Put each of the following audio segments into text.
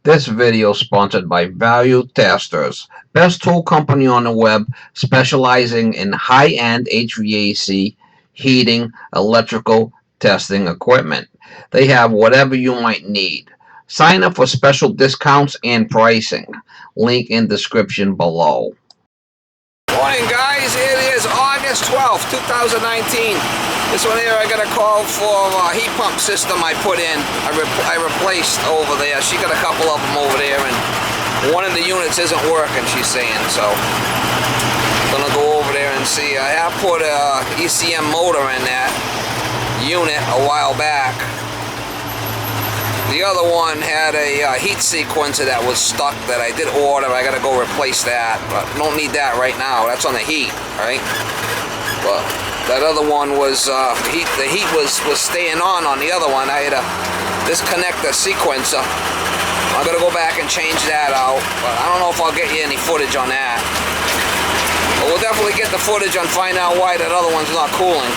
This video is sponsored by Value Testers, best tool company on the web specializing in high-end HVAC, heating, electrical testing equipment. They have whatever you might need. Sign up for special discounts and pricing. Link in description below. Morning guys, it is August 12th, 2019. This one here I got a call for a heat pump system I put in. I replaced over there. She got a couple of them over there and one of the units isn't working, she's saying, so I'm gonna go over there and see. I have put a ECM motor in that unit a while back. The other one had a heat sequencer that was stuck that I did order. I gotta go replace that, but don't need that right now. That's on the heat, right? But that other one was the heat was staying on the other one. I had to disconnect the sequencer. I'm gonna go back and change that out, but I don't know if I'll get you any footage on that. But we'll definitely get the footage and find out why that other one's not cooling.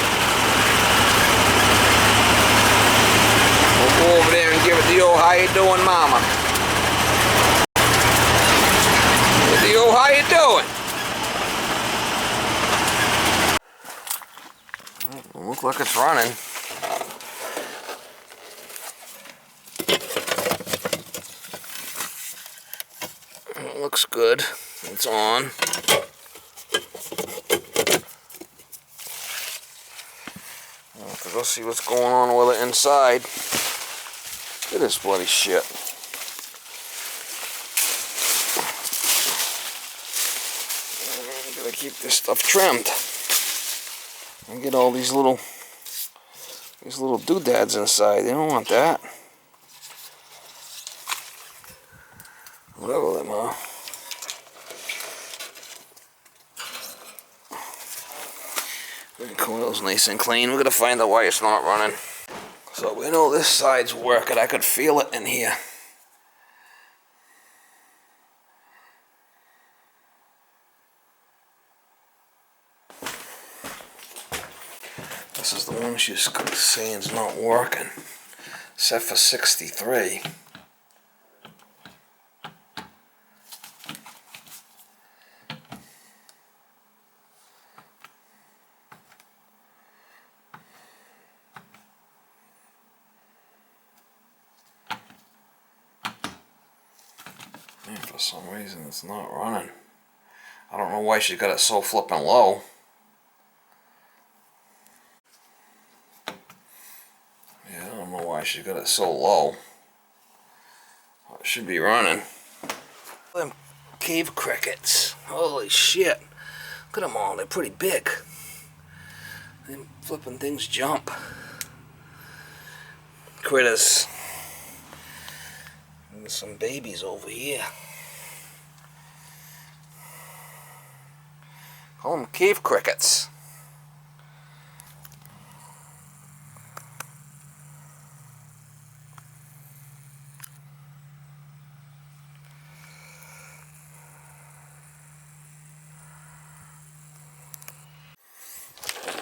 We'll go over there and give it the old "How you doing, mama?" With the old "How you doing?" Look like it's running. It looks good. It's on. Let's see what's going on with it inside. Look at this bloody shit. Gotta keep this stuff trimmed. And get all these little doodads inside. They don't want that. Whatever them are. The coil's nice and clean. We're gonna find out why it's not running. So we know this side's working. I could feel it in here. This is the one she's saying is not working. Set for 63. And for some reason it's not running. I don't know why she got it so flipping low. Yeah, I don't know why she got it so low. It should be running. Them cave crickets. Holy shit. Look at them all. They're pretty big. Them flipping things jump. Critters. And there's some babies over here. Call them cave crickets.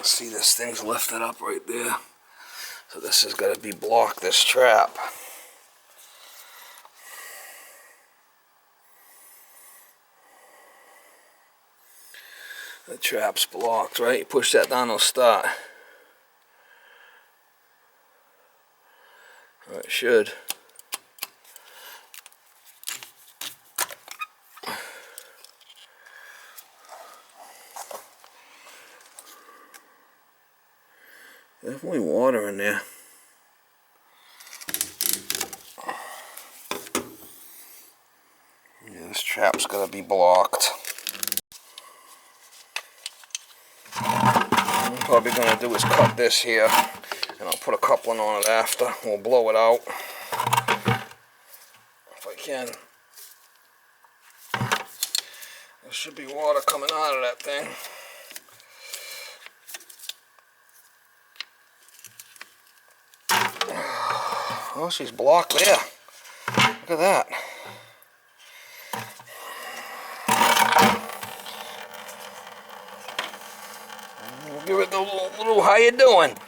See, this thing's lifted up right there. So this has got to be blocked, this trap. The trap's blocked, right? You push that down, it'll start. Or it should. Definitely water in there. Yeah, this trap's gotta be blocked. What I'm probably gonna do is cut this here, and I'll put a coupling on it after. We'll blow it out if I can. There should be water coming out of that thing. Oh, she's blocked there. Look at that. We'll give it a little "How you doing?"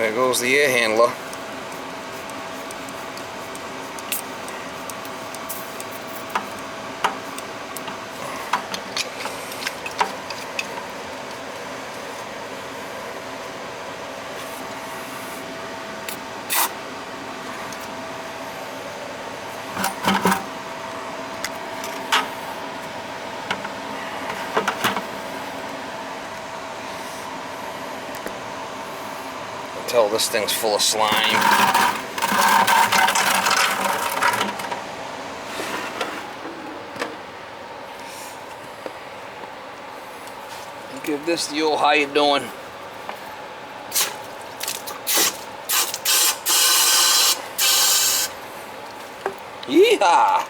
There goes the air handler. Tell this thing's full of slime. Give this the old how you doing. Yeehaw!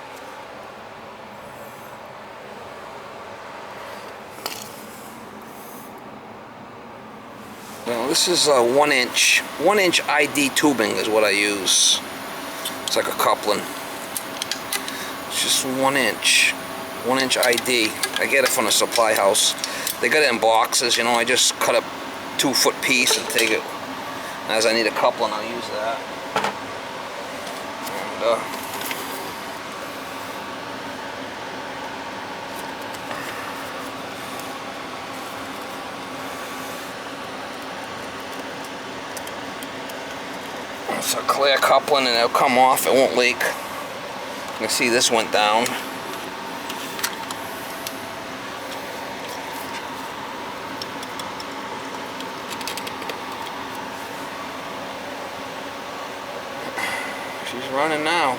Now this is a 1 inch ID tubing is what I use. It's like a coupling. It's just 1 inch ID. I get it from the supply house. They got it in boxes, you know. I just cut a 2-foot piece and take it. As I need a coupling, I'll use that. And it's a clear coupling and it'll come off, it won't leak. You can see this went down. She's running now.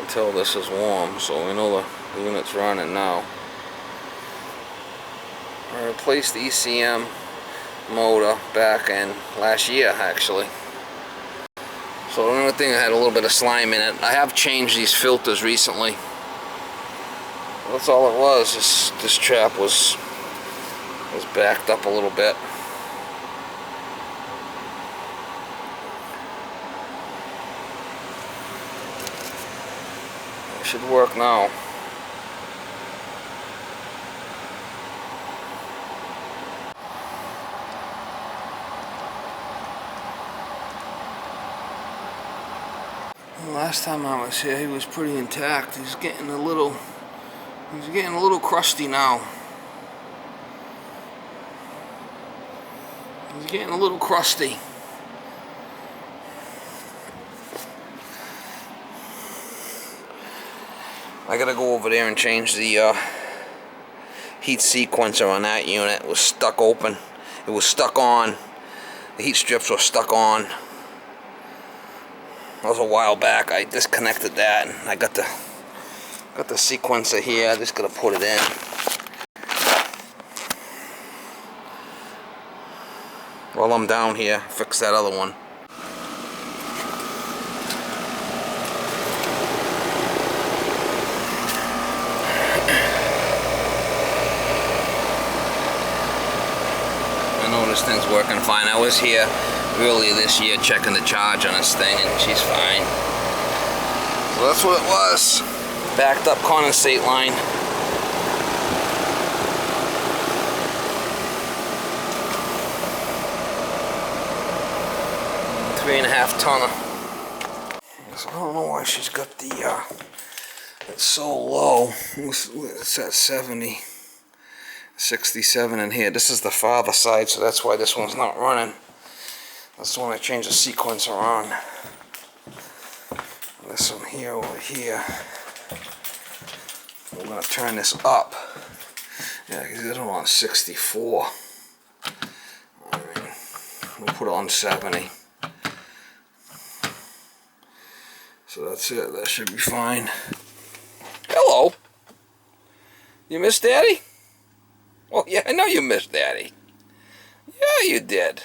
Until this is warm, so we know the unit's running now. I replaced the ECM motor back in last year, actually. So the only thing that had a little bit of slime in it. I have changed these filters recently. That's all it was. This trap was backed up a little bit. It should work now. Last time I was here, he was pretty intact. He's getting a little crusty now. He's getting a little crusty. I gotta go over there and change the heat sequencer on that unit. It was stuck open. It was stuck on. The heat strips were stuck on. That was a while back. I disconnected that and I got the sequencer here. I just gotta put it in. While I'm down here, fix that other one. I know this thing's working fine. I was here earlier this year checking the charge on this thing and she's fine. So that's what it was. Backed up condensate line. .5 tonner. So I don't know why she's got the it's so low. It's at 70. 67 in here. This is the farther side, so that's why this one's not running. That's the one I changed the sequencer on. This one here over here. We're gonna turn this up. Yeah, because it's on 64. I mean, we'll put it on 70. So that's it. That should be fine. Hello. You miss Daddy? Oh yeah, I know you missed Daddy. Yeah, you did.